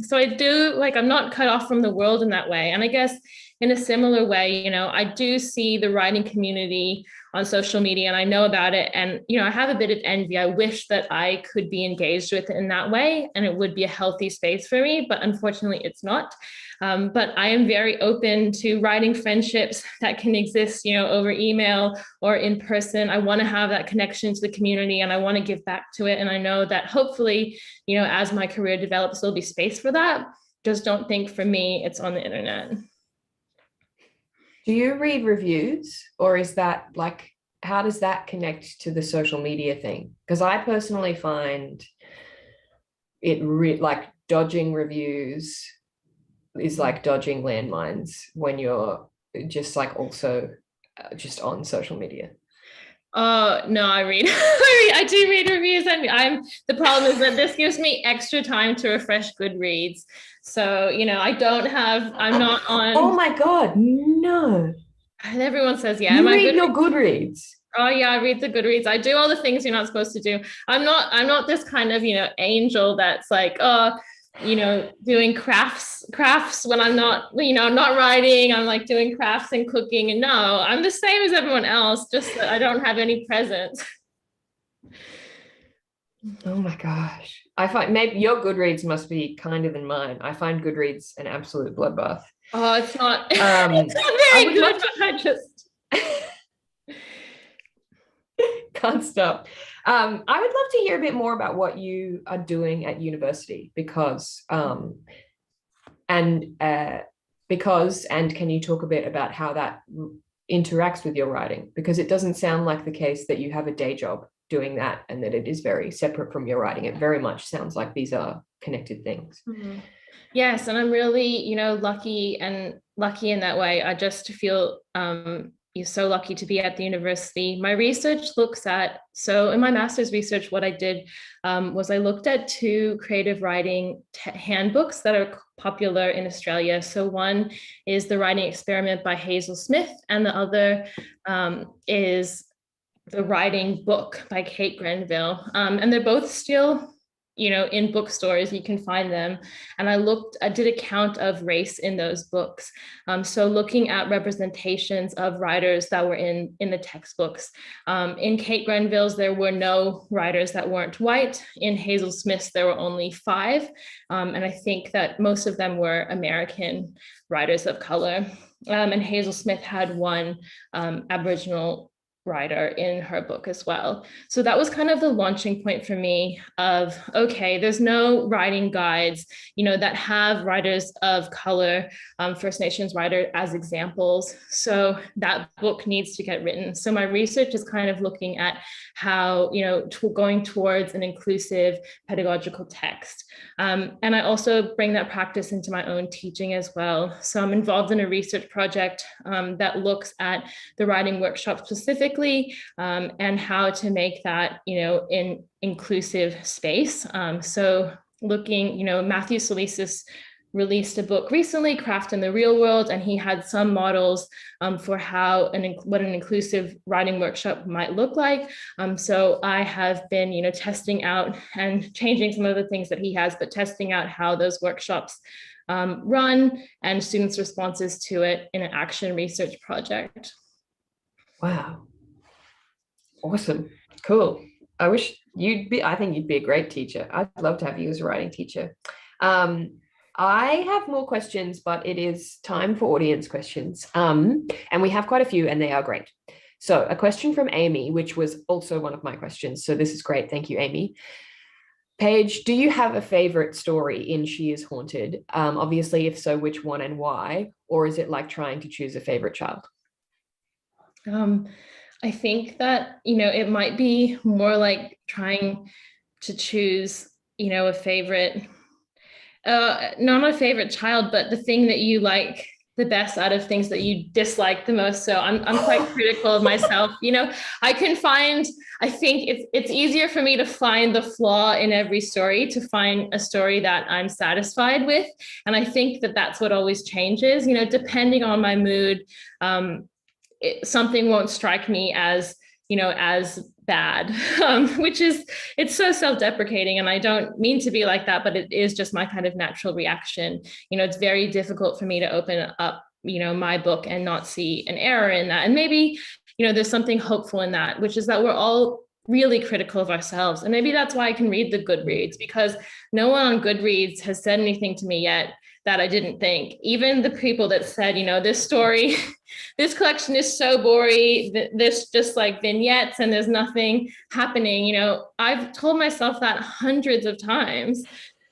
So I do, I'm not cut off from the world in that way. And I guess in a similar way, I do see the writing community on social media, and I know about it. And, I have a bit of envy. I wish that I could be engaged with it in that way, and it would be a healthy space for me, but unfortunately it's not. But I am very open to writing friendships that can exist, over email or in person. I want to have that connection to the community, and I want to give back to it. And I know that hopefully, as my career develops, there'll be space for that. Just don't think for me, it's on the internet. Do you read reviews, or is that how does that connect to the social media thing? Because I personally find it dodging reviews is like dodging landmines when you're just also just on social media. Oh no, I read. I do read reviews, and the problem is that this gives me extra time to refresh Goodreads. So I'm not on. Oh my God, no! And everyone says, yeah. You read your Goodreads. Oh yeah, I read the Goodreads. I do all the things you're not supposed to do. I'm not this kind of angel that's doing crafts when I'm not, not writing. I'm doing crafts and cooking. And no, I'm the same as everyone else, just that I don't have any presents. Oh my gosh. I find maybe your Goodreads must be kinder than mine. I find Goodreads an absolute bloodbath. Oh, it's not, it's not very good, but I just can't stop. I would love to hear a bit more about what you are doing at university, because can you talk a bit about how that interacts with your writing? Because it doesn't sound like the case that you have a day job doing that and that it is very separate from your writing. It very much sounds like these are connected things. Mm-hmm. Yes, and I'm really, lucky in that way. I just feel you're so lucky to be at the university. My research looks at, so in my master's research, what I did was I looked at two creative writing handbooks that are popular in Australia. So one is The Writing Experiment by Hazel Smith, and the other is The Writing Book by Kate Grenville. And they're both still in bookstores, you can find them. And I did a count of race in those books. So looking at representations of writers that were in the textbooks. In Kate Grenville's, there were no writers that weren't white. In Hazel Smith's, there were only 5. And I think that most of them were American writers of color. And Hazel Smith had one Aboriginal writer in her book as well. So that was kind of the launching point for me of, okay, there's no writing guides, that have writers of color, First Nations writer as examples. So that book needs to get written. So my research is kind of looking at how, going towards an inclusive pedagogical text. And I also bring that practice into my own teaching as well. So I'm involved in a research project that looks at the writing workshop specifically, and how to make that, in inclusive space. So looking, Matthew Solisas released a book recently, Craft in the Real World, and he had some models for how what an inclusive writing workshop might look like. So I have been, testing out and changing some of the things that he has, but testing out how those workshops run and students' responses to it in an action research project. Wow. Awesome. Cool. I think you'd be a great teacher. I'd love to have you as a writing teacher. I have more questions, but it is time for audience questions. And we have quite a few, and they are great. So a question from Amy, which was also one of my questions. So this is great. Thank you, Amy. Paige, do you have a favorite story in She Is Haunted? Obviously, if so, which one and why? Or is it like trying to choose a favorite child? I think that, it might be more like trying to choose, a favorite, not a favorite child, but the thing that you like the best out of things that you dislike the most. So I'm quite critical of myself. I think it's easier for me to find the flaw in every story, to find a story that I'm satisfied with. And I think that that's what always changes, depending on my mood. Something won't strike me as bad, it's so self-deprecating, and I don't mean to be like that, but it is just my kind of natural reaction. It's very difficult for me to open up, my book and not see an error in that. And maybe, there's something hopeful in that, which is that we're all really critical of ourselves. And maybe that's why I can read the Goodreads, because no one on Goodreads has said anything to me yet that I didn't think. Even the people that said, this story, this collection is so boring, this just like vignettes and there's nothing happening. I've told myself that hundreds of times.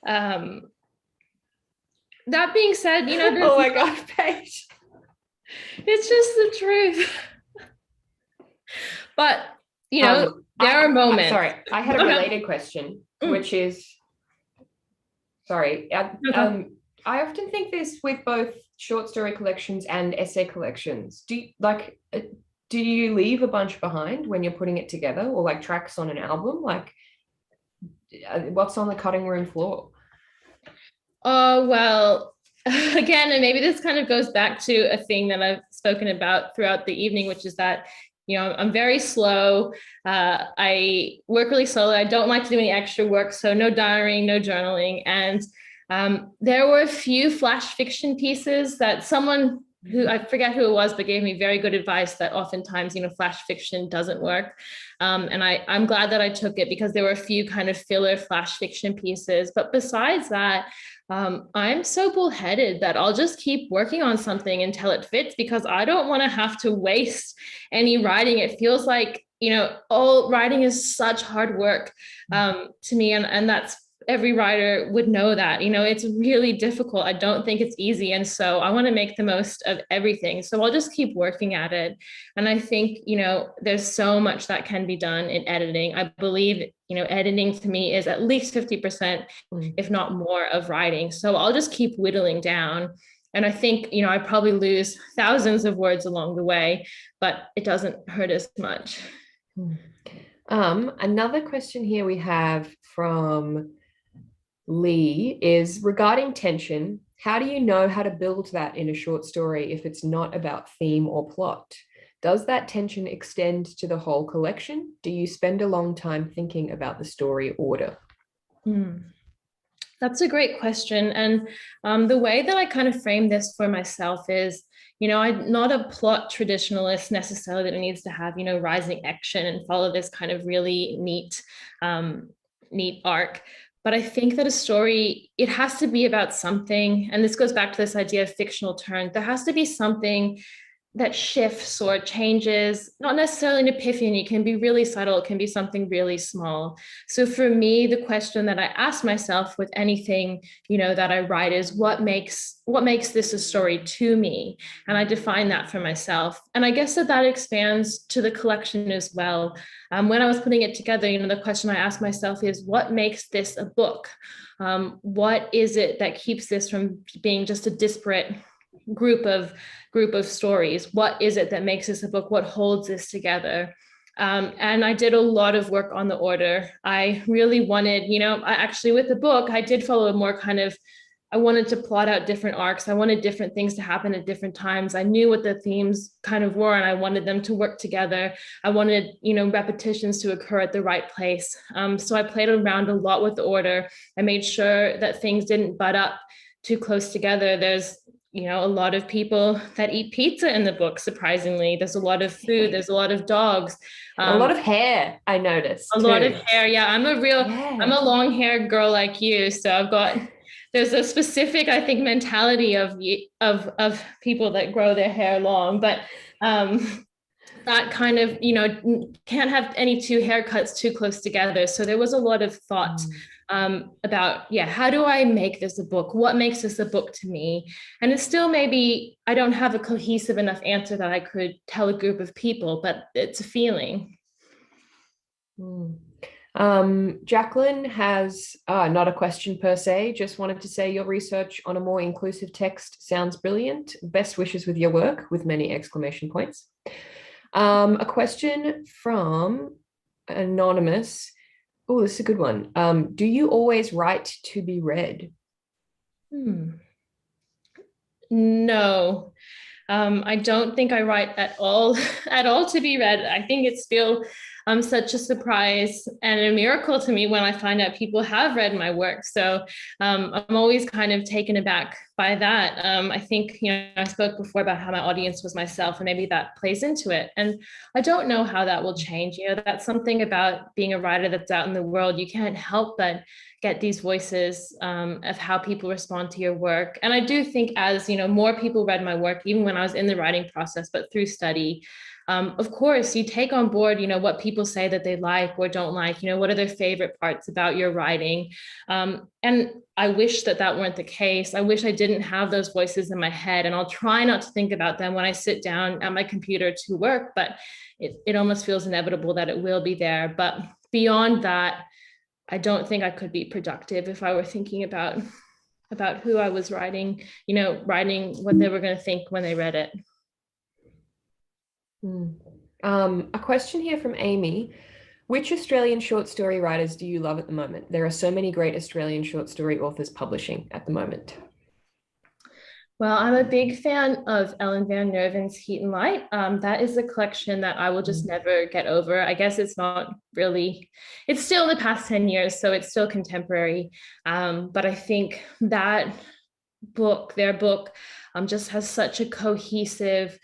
That being said, oh my God, Paige. It's just the truth. But, there are moments. Sorry, I had a related question, which is, sorry, I often think this with both short story collections and essay collections. Do you leave a bunch behind when you're putting it together, or like tracks on an album? Like, what's on the cutting room floor? Oh, well, again, and maybe this kind of goes back to a thing that I've spoken about throughout the evening, which is that, I'm very slow. I work really slowly. I don't like to do any extra work. So no diarying, no journaling. And there were a few flash fiction pieces that someone who, I forget who it was, but gave me very good advice that oftentimes, flash fiction doesn't work. And I'm glad that I took it, because there were a few kind of filler flash fiction pieces. But besides that, I'm so bullheaded that I'll just keep working on something until it fits, because I don't want to have to waste any writing. It feels like, all writing is such hard work to me. And that's every writer would know that, it's really difficult. I don't think it's easy. And so I want to make the most of everything. So I'll just keep working at it. And I think, there's so much that can be done in editing. I believe, editing to me is at least 50%, if not more, of writing. So I'll just keep whittling down. And I think, I probably lose thousands of words along the way, but it doesn't hurt as much. Another question here we have from Lee is regarding tension. How do you know how to build that in a short story if it's not about theme or plot? Does that tension extend to the whole collection? Do you spend a long time thinking about the story order? That's a great question. And the way that I kind of frame this for myself is, I'm not a plot traditionalist necessarily that it needs to have, rising action and follow this kind of really neat arc. But I think that a story, it has to be about something. And this goes back to this idea of fictional turn. There has to be something that shifts or changes, not necessarily an epiphany. It can be really subtle. It can be something really small. So for me, the question that I ask myself with anything, that I write is what makes this a story to me? And I define that for myself. And I guess that expands to the collection as well. When I was putting it together, the question I asked myself is what makes this a book? What is it that keeps this from being just a disparate group of stories? What is it that makes this a book? What holds this together? And I did a lot of work on the order. I really wanted, I actually with the book, I did follow a more kind of, I wanted to plot out different arcs. I wanted different things to happen at different times. I knew what the themes kind of were, and I wanted them to work together. I wanted, repetitions to occur at the right place. So I played around a lot with the order. I made sure that things didn't butt up too close together. There's a lot of people that eat pizza in the book, surprisingly. There's a lot of food, there's a lot of dogs. A lot of hair, I noticed. A lot of hair, yeah. I'm a long hair girl like you. So there's a specific, I think, mentality of people that grow their hair long. But that kind of, can't have any two haircuts too close together. So there was a lot of thought about, how do I make this a book? What makes this a book to me? And it's still maybe, I don't have a cohesive enough answer that I could tell a group of people, but it's a feeling. Jacqueline has not a question per se, just wanted to say your research on a more inclusive text sounds brilliant. Best wishes with your work, with many exclamation points. A question from Anonymous. Oh, this is a good one. Do you always write to be read? No, I don't think I write at all to be read. I think it's still such a surprise and a miracle to me when I find out people have read my work. So I'm always kind of taken aback by that. I think, I spoke before about how my audience was myself, and maybe that plays into it. And I don't know how that will change. That's something about being a writer that's out in the world. You can't help but get these voices of how people respond to your work. And I do think as, more people read my work, even when I was in the writing process, but through study, of course, you take on board, what people say that they like or don't like, what are their favorite parts about your writing. And I wish that weren't the case. I wish I didn't have those voices in my head, and I'll try not to think about them when I sit down at my computer to work, but it almost feels inevitable that it will be there. But beyond that, I don't think I could be productive if I were thinking about who I was writing, writing what they were going to think when they read it. A question here from Amy. Which Australian short story writers do you love at the moment? There are so many great Australian short story authors publishing at the moment. Well, I'm a big fan of Ellen Van Nerven's Heat and Light. That is a collection that I will just never get over. I guess it's not really, it's still the past 10 years, so it's still contemporary. But I think that their book, just has such a cohesive,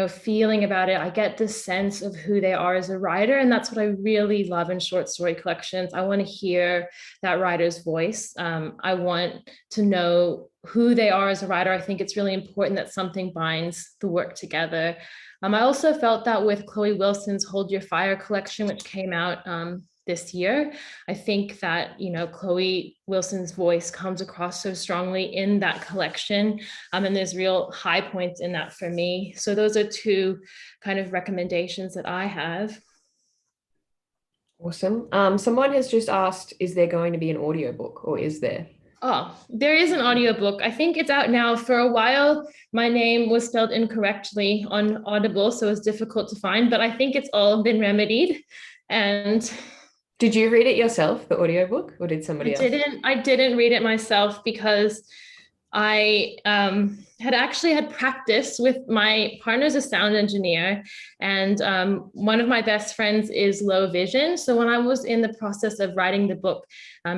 feeling about it. I get this sense of who they are as a writer. And that's what I really love in short story collections. I want to hear that writer's voice. I want to know who they are as a writer. I think it's really important that something binds the work together. I also felt that with Chloe Wilson's Hold Your Fire collection, which came out this year. I think that, Chloe Wilson's voice comes across so strongly in that collection. And there's real high points in that for me. So those are two kind of recommendations that I have. Awesome. Someone has just asked, is there going to be an audiobook, or is there? Oh, there is an audiobook. I think it's out now. For a while, my name was spelled incorrectly on Audible, so it's difficult to find, but I think it's all been remedied. And did you read it yourself, the audiobook, or did somebody else? I didn't read it myself because I had practice with my partner's a sound engineer, and one of my best friends is low vision. So when I was in the process of writing the book,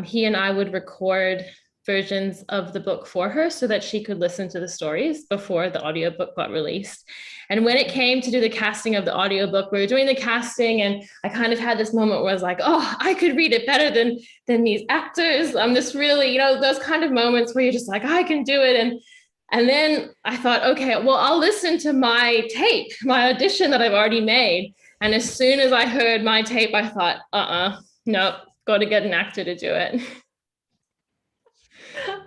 he and I would record versions of the book for her so that she could listen to the stories before the audiobook got released. And when it came to do the casting of the audiobook, we were doing the casting, and I kind of had this moment where I was like, oh, I could read it better than these actors. I'm just really, those kind of moments where you're just like, I can do it. And then I thought, okay, well, I'll listen to my tape, my audition that I've already made. And as soon as I heard my tape, I thought, nope, got to get an actor to do it.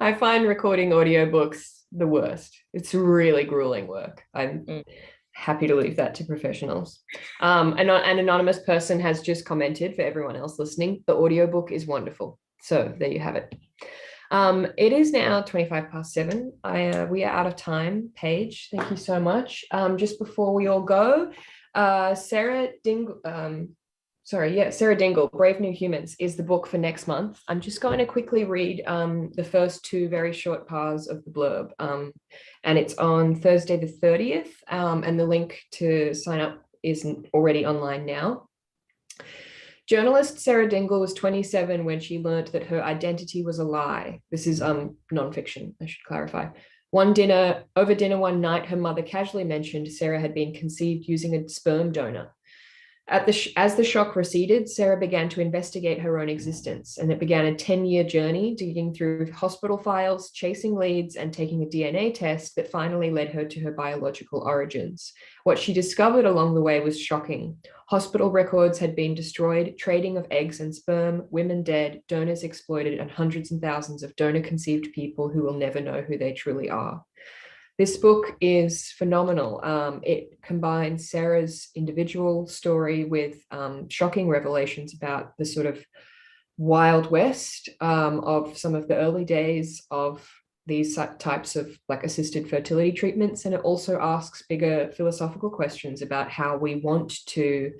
I find recording audiobooks the worst. It's really grueling work. I'm happy to leave that to professionals. An anonymous person has just commented, for everyone else listening, the audiobook is wonderful. So there you have it. It is now 7:25. We are out of time. Paige, thank you so much. Just before we all go, Sarah Dingle, Brave New Humans is the book for next month. I'm just going to quickly read the first two very short parts of the blurb. And it's on Thursday the 30th. And the link to sign up is already online now. Journalist Sarah Dingle was 27 when she learnt that her identity was a lie. This is nonfiction, I should clarify. Over dinner one night, her mother casually mentioned Sarah had been conceived using a sperm donor. As the shock receded, Sarah began to investigate her own existence, and it began a 10-year journey digging through hospital files, chasing leads, and taking a DNA test that finally led her to her biological origins. What she discovered along the way was shocking. Hospital records had been destroyed, trading of eggs and sperm, women dead, donors exploited, and hundreds and thousands of donor-conceived people who will never know who they truly are. This book is phenomenal. It combines Sarah's individual story with shocking revelations about the sort of Wild West of some of the early days of these types of assisted fertility treatments. And it also asks bigger philosophical questions about how we want to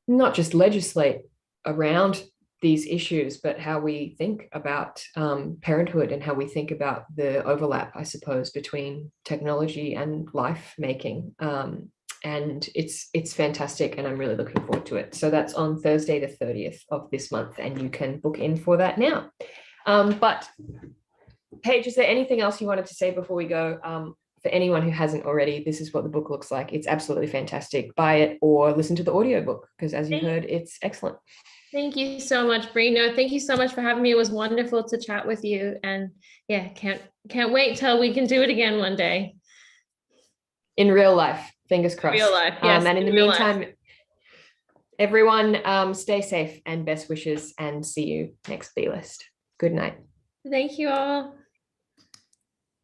not just legislate around these issues, but how we think about parenthood and how we think about the overlap, I suppose, between technology and life making. And it's fantastic, and I'm really looking forward to it. So that's on Thursday, the 30th of this month, and you can book in for that now. But Paige, is there anything else you wanted to say before we go? For anyone who hasn't already, this is what the book looks like. It's absolutely fantastic. Buy it or listen to the audiobook, because as you heard, it's excellent. Thank you so much, Bri. No, thank you so much for having me. It was wonderful to chat with you. And yeah, can't wait till we can do it again one day. In real life, fingers crossed. Real life, yes. And in the meantime, everyone stay safe and best wishes, and see you next B-List. Good night. Thank you all.